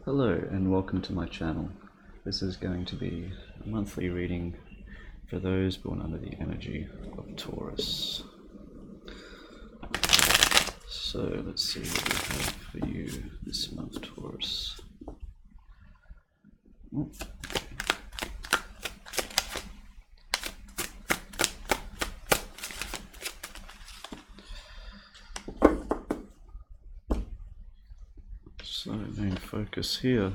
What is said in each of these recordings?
Hello and welcome to my channel. This is going to be a monthly reading for those born under the energy of Taurus. So let's see what we have for you this month, Taurus. So main focus here,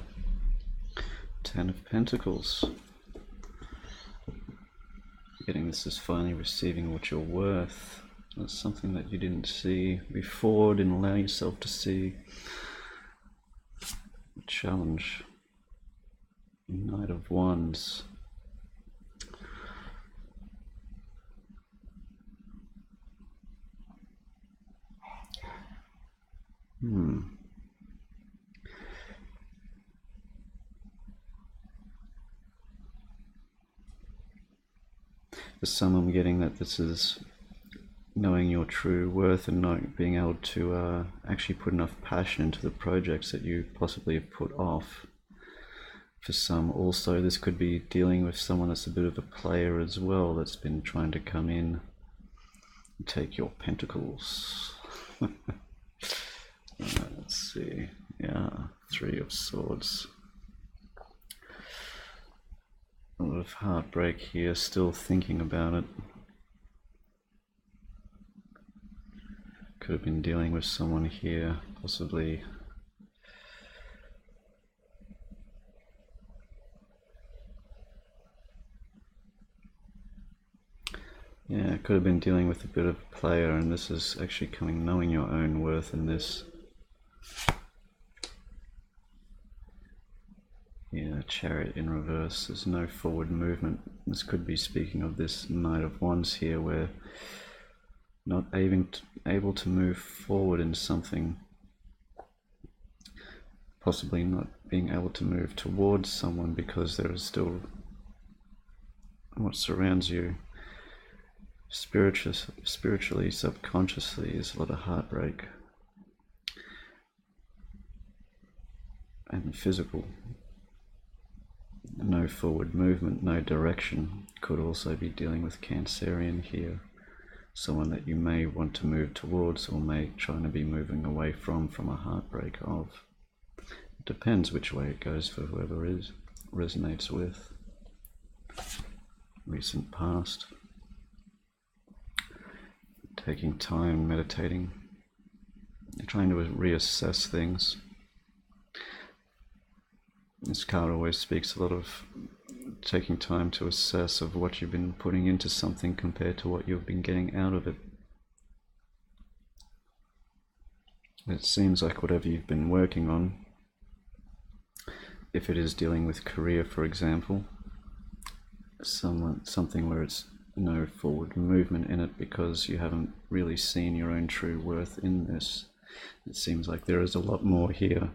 10 of Pentacles. Getting this is finally receiving what you're worth. That's something that you didn't see before, didn't allow yourself to see. Challenge. Knight of Wands. For some, I'm getting that this is knowing your true worth and not being able to actually put enough passion into the projects that you possibly have put off. For some also, this could be dealing with someone that's a bit of a player as well, that's been trying to come in and take your pentacles. Let's see, yeah, 3 of Swords. A lot of heartbreak here, still thinking about it. Could have been dealing with someone here, possibly. Yeah, could have been dealing with a bit of a player, and this is actually coming knowing your own worth in this. Yeah, Chariot in reverse, there's no forward movement. This could be speaking of this Knight of Wands here, where not able to move forward in something, possibly not being able to move towards someone because there is still what surrounds you spiritually, subconsciously, is a lot of heartbreak and physical. No forward movement, no direction. Could also be dealing with Cancerian here, someone that you may want to move towards or may trying to be moving away from a heartbreak of. It depends which way it goes for whoever resonates with. Recent past. Taking time, meditating, trying to reassess things. This card always speaks a lot of taking time to assess of what you've been putting into something compared to what you've been getting out of it. It seems like whatever you've been working on, if it is dealing with career, for example, something where it's no forward movement in it because you haven't really seen your own true worth in this. It seems like there is a lot more here.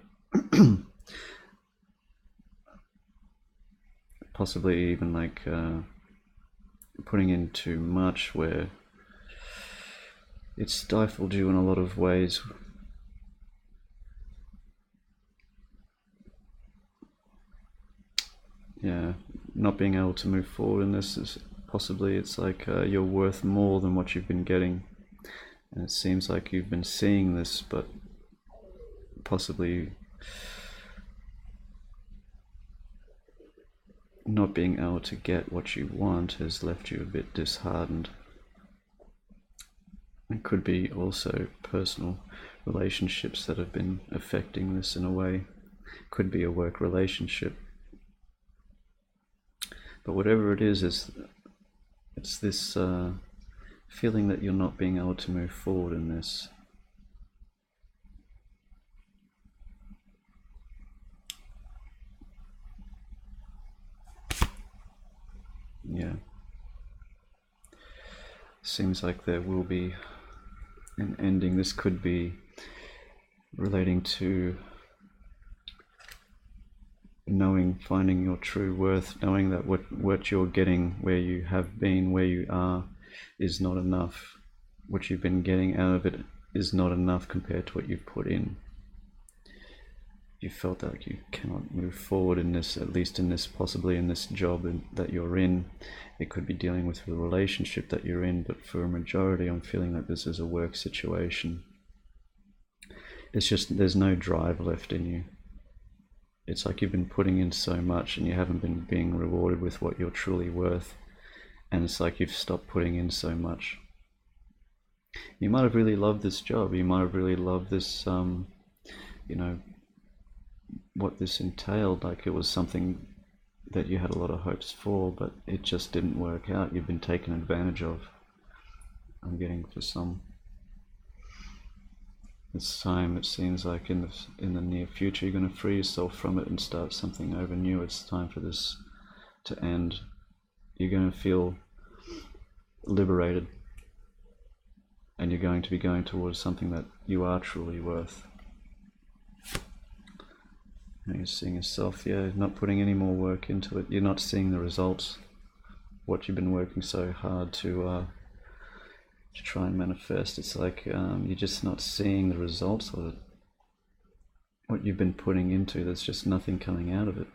Possibly even like putting in too much where it stifled you in a lot of ways. Yeah, not being able to move forward in this is possibly, it's like you're worth more than what you've been getting, and it seems like you've been seeing this, but possibly not being able to get what you want has left you a bit disheartened. It could be also personal relationships that have been affecting this in a way. Could be a work relationship. But whatever it is it's this feeling that you're not being able to move forward in this. Yeah. Seems like there will be an ending. This could be relating to knowing, finding your true worth, knowing that what you're getting, where you have been, where you are, is not enough. What you've been getting out of it is not enough compared to what you've put in. you felt like you cannot move forward in this, at least in this, possibly in this job that you're in. It could be dealing with the relationship that you're in, but for a majority, I'm feeling that this is a work situation. It's just there's no drive left in you. It's like you've been putting in so much and you haven't been being rewarded with what you're truly worth. And it's like you've stopped putting in so much. You might have really loved this job. You might have really loved this, you know, what this entailed. Like it was something that you had a lot of hopes for, but it just didn't work out. You've been taken advantage of. I'm getting for some. It's time, it seems like in the near future, you're going to free yourself from it and start something over new. It's time for this to end. You're going to feel liberated, and you're going to be going towards something that you are truly worth. And you're seeing yourself, not putting any more work into it. You're not seeing the results, what you've been working so hard to try and manifest. It's like you're just not seeing the results of it. What you've been putting into, there's just nothing coming out of it.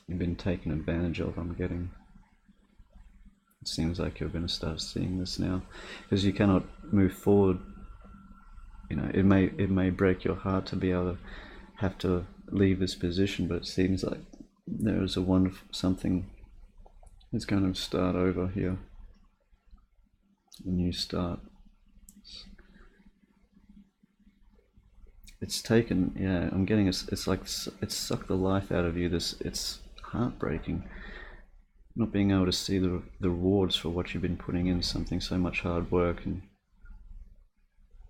You've been taken advantage of, I'm getting. It seems like you're going to start seeing this now, because you cannot move forward. You know, it may break your heart to be able to have to leave this position, but it seems like there is a wonderful something that's going to start over here. A new start. It's taken, I'm getting it's like it's sucked the life out of you. It's heartbreaking not being able to see the rewards for what you've been putting in, something so much hard work, and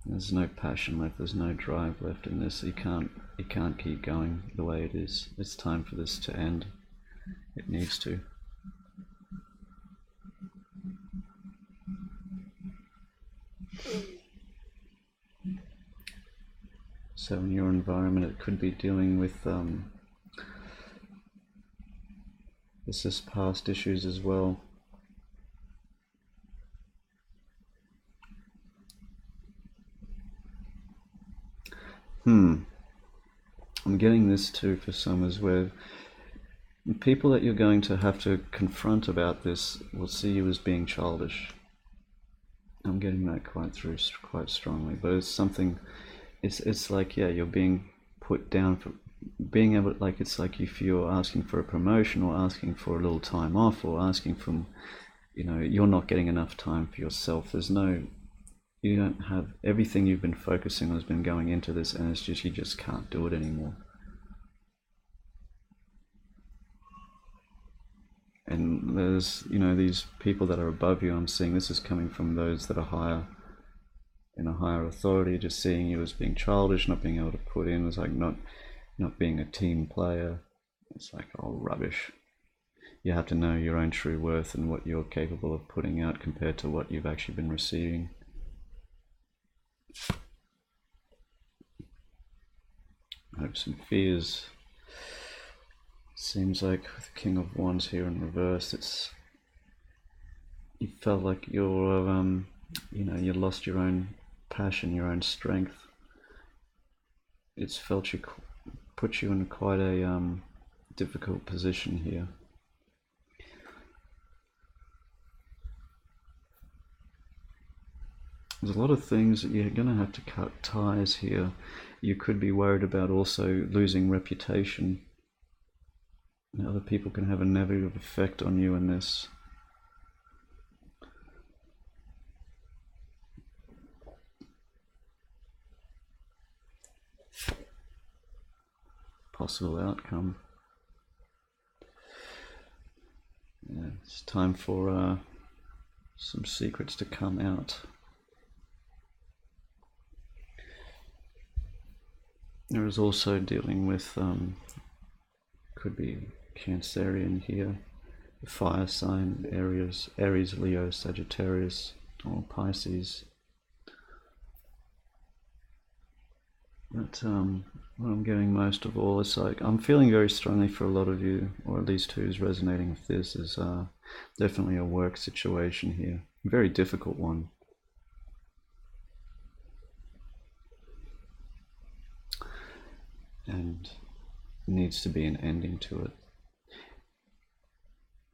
there's no passion left, there's no drive left in this. You can't keep going the way it is. It's time for this to end. It needs to. So in your environment, it could be dealing with this is past issues as well. I'm getting this too for some, as where people that you're going to have to confront about this will see you as being childish. I'm getting that quite strongly, but it's something. It's like you're being put down for being able, like it's like if you're asking for a promotion or asking for a little time off or asking for, you're not getting enough time for yourself. You don't have everything you've been focusing on has been going into this, and it's just you just can't do it anymore. And there's these people that are above you. I'm seeing this is coming from those that are higher, in a higher authority, just seeing you as being childish, not being able to put in. It's like not being a team player. It's like, oh, rubbish. You have to know your own true worth and what you're capable of putting out compared to what you've actually been receiving. Hopes and fears. Seems like with the King of Wands here in reverse, you felt like you're you lost your own passion, your own strength. It's put you in quite a difficult position here. There's a lot of things that you're going to have to cut ties here. You could be worried about also losing reputation. Other people can have a negative effect on you in this. Possible outcome. It's time for some secrets to come out. There is also dealing with, could be Cancerian here, the fire sign, Aries, Leo, Sagittarius, or Pisces. But what I'm getting most of all is like, I'm feeling very strongly for a lot of you, or at least who's resonating with this, is definitely a work situation here. A very difficult one. and needs to be an ending to it.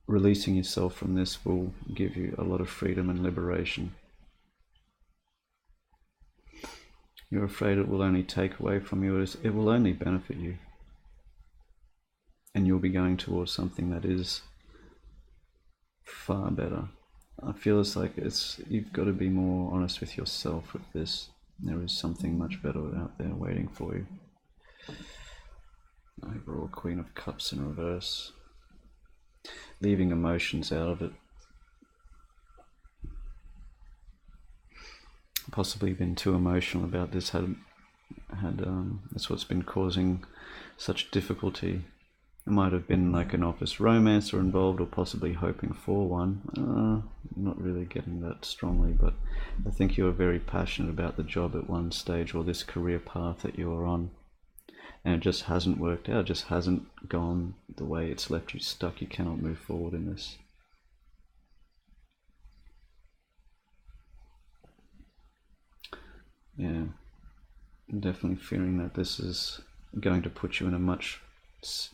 Releasing yourself from this will give you a lot of freedom and liberation. You're afraid it will only take away from you, it will only benefit you. And you'll be going towards something that is far better. I feel it's like you've got to be more honest with yourself with this. There is something much better out there waiting for you. Overall, Queen of Cups in reverse. Leaving emotions out of it. Possibly been too emotional about this. That's what's been causing such difficulty. It might have been like an office romancer involved, or possibly hoping for one. Not really getting that strongly, but I think you are very passionate about the job at one stage, or this career path that you are on. And it just hasn't worked out, just hasn't gone the way it's left you stuck. You cannot move forward in this. Yeah, I'm definitely fearing that this is going to put you in a much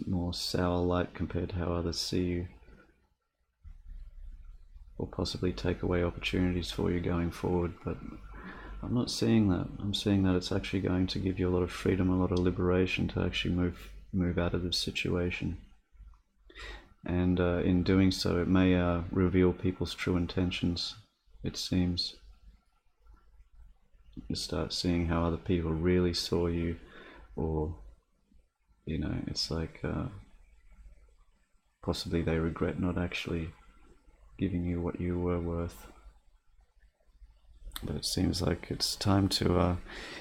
more sour light compared to how others see you, or possibly take away opportunities for you going forward. But I'm not seeing that. I'm seeing that it's actually going to give you a lot of freedom, a lot of liberation to actually move out of this situation. And in doing so, it may reveal people's true intentions, it seems. You start seeing how other people really saw you, or, you know, it's like possibly they regret not actually giving you what you were worth. But it seems like it's time to,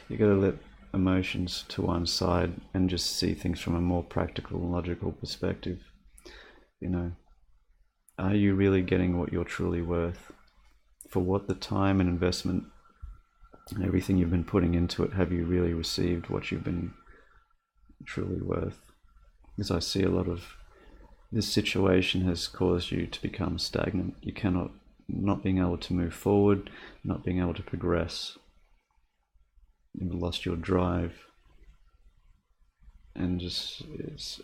you got to let emotions to one side and just see things from a more practical, logical perspective. You know, are you really getting what you're truly worth? For what the time and investment and everything you've been putting into it, have you really received what you've been truly worth? Because I see a lot of this situation has caused you to become stagnant. You cannot, not being able to move forward, not being able to progress. You've lost your drive, and just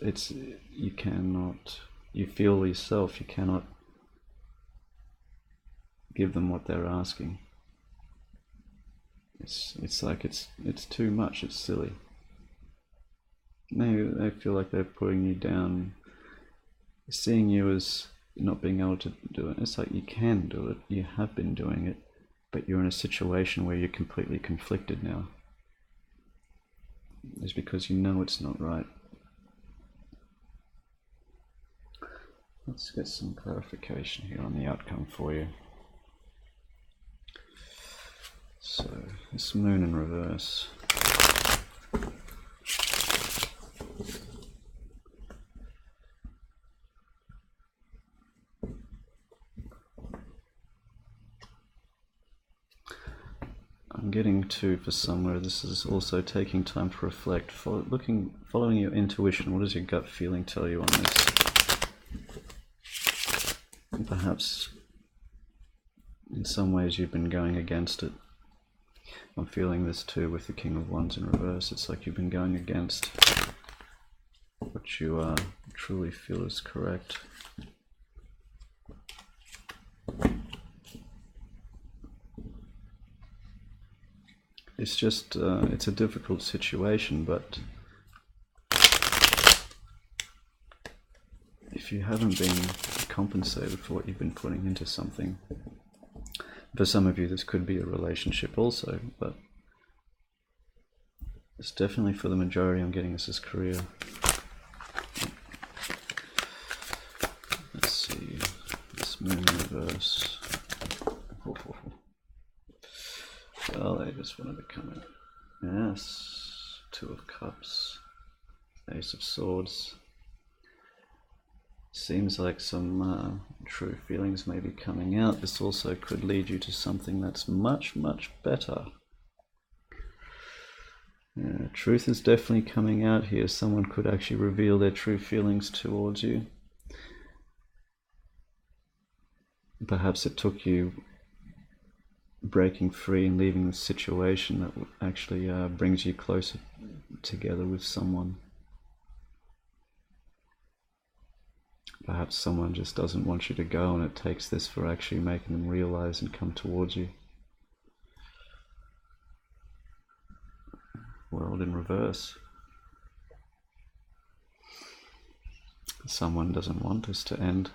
it's you cannot. You feel yourself. You cannot give them what they're asking. It's like it's too much. It's silly. They feel like they're putting you down, seeing you as not being able to do it. It's like you can do it. You have been doing it, but you're in a situation where you're completely conflicted now. It's because you know it's not right. Let's get some clarification here on the outcome for you. So, this moon in reverse. I'm getting to, for somewhere, this is also taking time to reflect, following your intuition. What does your gut feeling tell you on this? And perhaps in some ways you've been going against it. I'm feeling this too with the King of Wands in reverse. It's like you've been going against what you truly feel is correct. It's just, it's a difficult situation, but if you haven't been compensated for what you've been putting into something, for some of you this could be a relationship also, but it's definitely for the majority. I'm getting this as career. Let's see, this moon in reverse. Well, they just want to become it. Yes, Two of Cups, Ace of Swords. Seems like some true feelings may be coming out. This also could lead you to something that's much, much better. Yeah, truth is definitely coming out here. Someone could actually reveal their true feelings towards you. Perhaps it took you breaking free and leaving the situation that actually brings you closer together with someone. Perhaps someone just doesn't want you to go, and it takes this for actually making them realize and come towards you. World in reverse. Someone doesn't want this to end.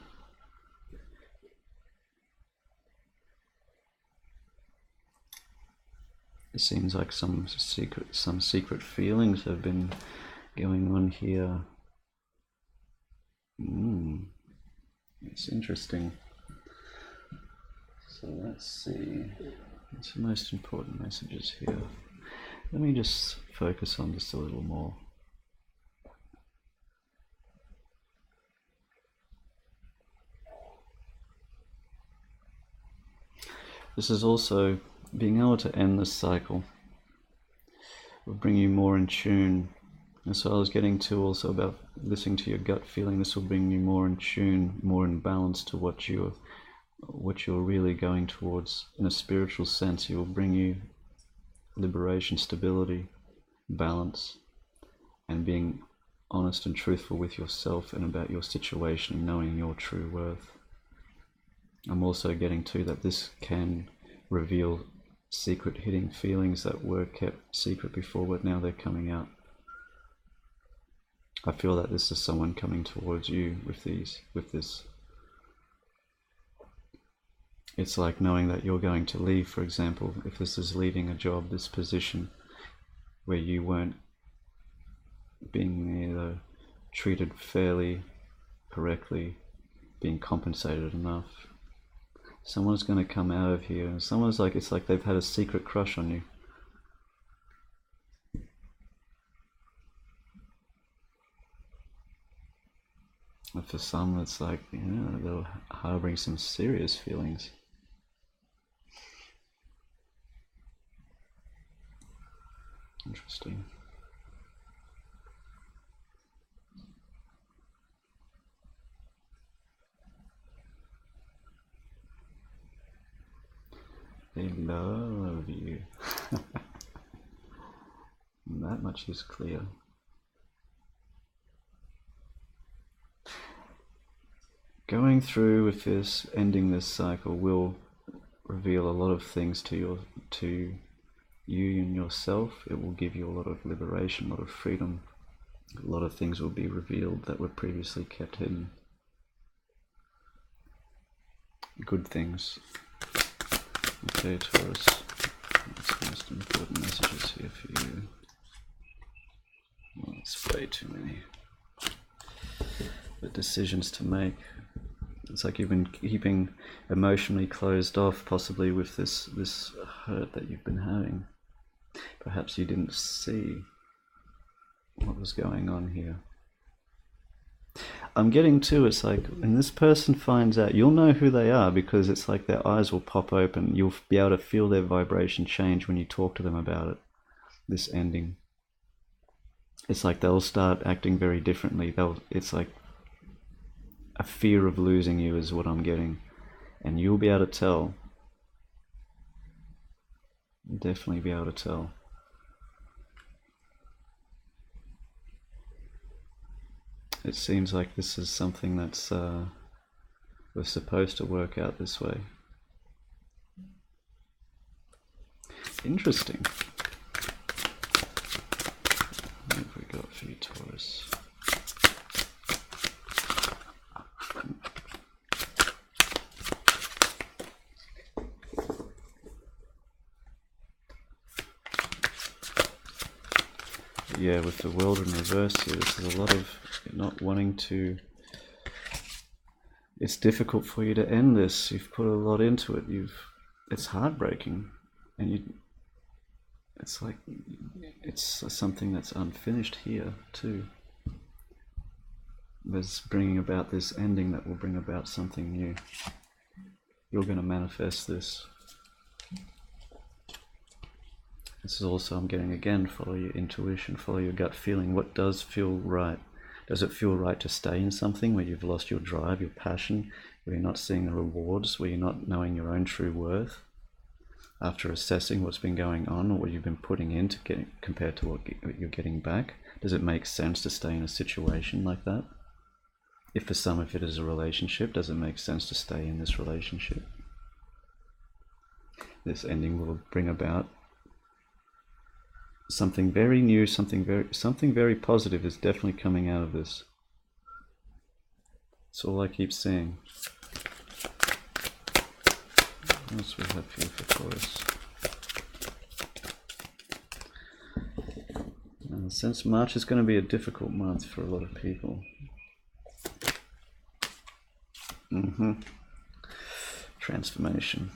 It seems like some secret feelings have been going on here. It's interesting. So let's see. What's the most important messages here? Let me just focus on this a little more. This is also being able to end this cycle will bring you more in tune. And so I was getting to also about listening to your gut feeling. This will bring you more in tune, more in balance to what you're really going towards in a spiritual sense. It will bring you liberation, stability, balance, and being honest and truthful with yourself and about your situation and knowing your true worth. I'm also getting to that this can reveal secret hidden feelings that were kept secret before, but now they're coming out. I feel that this is someone coming towards you with this. It's like knowing that you're going to leave, for example, if this is leaving a job, this position where you weren't being treated fairly, correctly, being compensated enough. Someone's going to come out of here, and someone's like, it's like they've had a secret crush on you. And for some, it's like, they're harboring some serious feelings. Interesting. They love you. That much is clear. Going through with this, ending this cycle, will reveal a lot of things to you and yourself. It will give you a lot of liberation, a lot of freedom. A lot of things will be revealed that were previously kept hidden. Good things. Okay, Taurus, what's the most important messages here for you? Well, it's way too many. The decisions to make. It's like you've been keeping emotionally closed off, possibly with this hurt that you've been having. Perhaps you didn't see what was going on here. I'm getting to, it's like when this person finds out, you'll know who they are, because it's like their eyes will pop open. You'll be able to feel their vibration change when you talk to them about it, this ending. It's like they'll start acting very differently. It's like a fear of losing you is what I'm getting. And you'll be able to tell. You'll definitely be able to tell. It seems like this is something that's was supposed to work out this way. Interesting. What have we got for you, Taurus? Yeah, with the world in reverse here, this is a lot of not wanting to. It's difficult for you to end this. You've put a lot into it. It's heartbreaking, and it's like it's something that's unfinished here too. There's bringing about this ending that will bring about something new. You're going to manifest this. This is also, I'm getting again, follow your intuition, follow your gut feeling. What does feel right? Does it feel right to stay in something where you've lost your drive, your passion, where you're not seeing the rewards, where you're not knowing your own true worth? After assessing what's been going on or what you've been putting in to get compared to what you're getting back, does it make sense to stay in a situation like that? If for some of it is a relationship, does it make sense to stay in this relationship? This ending will bring about something very new, something very positive is definitely coming out of this. That's all I keep seeing. What else we have here for Taurus? Since March is going to be a difficult month for a lot of people. Transformation.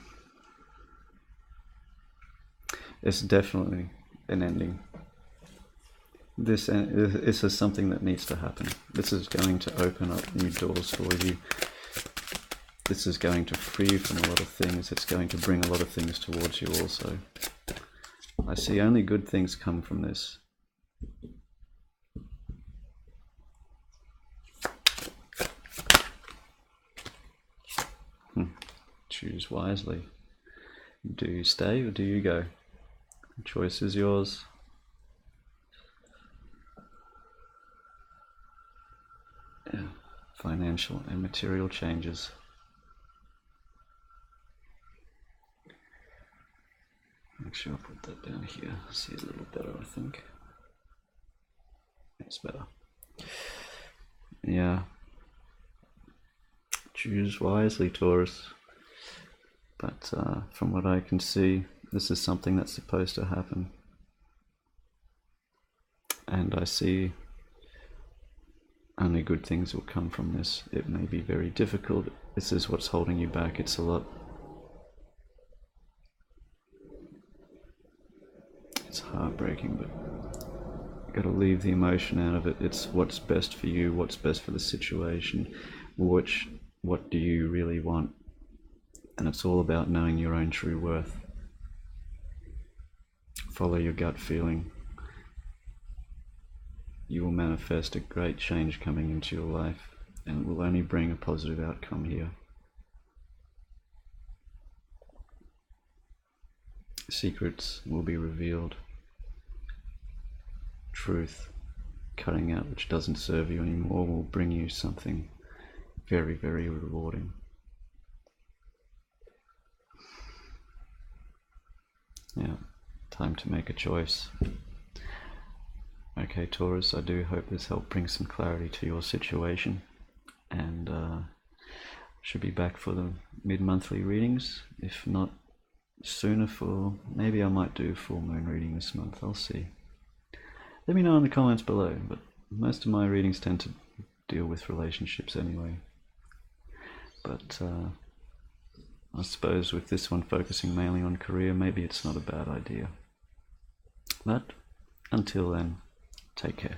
It's definitely an ending. This is something that needs to happen. This is going to open up new doors for you. This is going to free you from a lot of things. It's going to bring a lot of things towards you also. I see only good things come from this. Choose wisely. Do you stay or do you go? The choice is yours. Yeah. Financial and material changes. Actually, I'll put that down here. See a little better, I think. That's better. Yeah. Choose wisely, Taurus. But from what I can see, this is something that's supposed to happen. And I see only good things will come from this. It may be very difficult. This is what's holding you back. It's a lot. It's heartbreaking, but you got to leave the emotion out of it. It's what's best for you, what's best for the situation, what do you really want? And it's all about knowing your own true worth. Follow your gut feeling. You will manifest a great change coming into your life, and it will only bring a positive outcome here. Secrets will be revealed. Truth, cutting out which doesn't serve you anymore, will bring you something very, very rewarding. Yeah, time to make a choice. Okay, Taurus, I do hope this helped bring some clarity to your situation, and should be back for the mid-monthly readings. If not sooner, maybe I might do full moon reading this month. I'll see. Let me know in the comments below, but most of my readings tend to deal with relationships anyway. But I suppose with this one focusing mainly on career, maybe it's not a bad idea. But until then, take care.